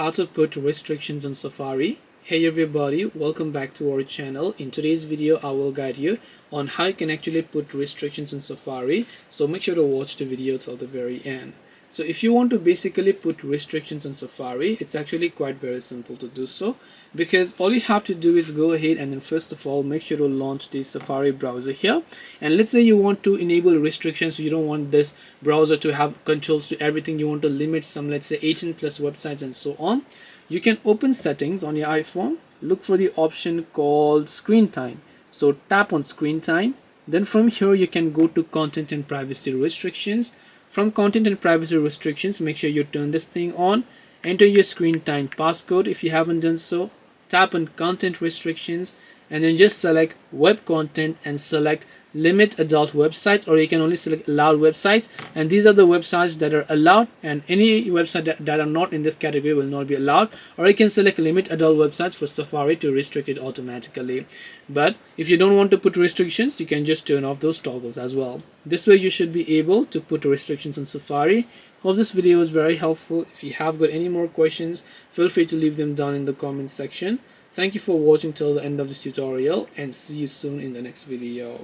how to put restrictions on Safari. Hey everybody, welcome back to our channel. In today's video I will guide you on how you can actually put restrictions in Safari, so make sure to watch the video till the very end. So if you want to basically put restrictions on Safari, it's actually quite very simple to do so, because all you have to do is go ahead and then first of all make sure to launch the Safari browser here. And let's say you want to enable restrictions, so you don't want this browser to have controls to everything, you want to limit some, let's say 18 plus websites and so on. You can open settings on your iPhone, look for the option called screen time, so tap on screen time. Then from here you can go to content and privacy restrictions. From content and privacy restrictions, make sure you turn this thing on. Enter your screen time passcode if you haven't done so. Tap on content restrictions and then just select web content and select limit adult websites, or you can only select allowed websites, and these are the websites that are allowed, and any website that are not in this category will not be allowed. Or you can select limit adult websites for Safari to restrict it automatically. But if you don't want to put restrictions, you can just turn off those toggles as well. This way you should be able to put restrictions on Safari. Hope this video was very helpful. If you have got any more questions, feel free to leave them down in the comment section. Thank you for watching till the end of this tutorial, and see you soon in the next video.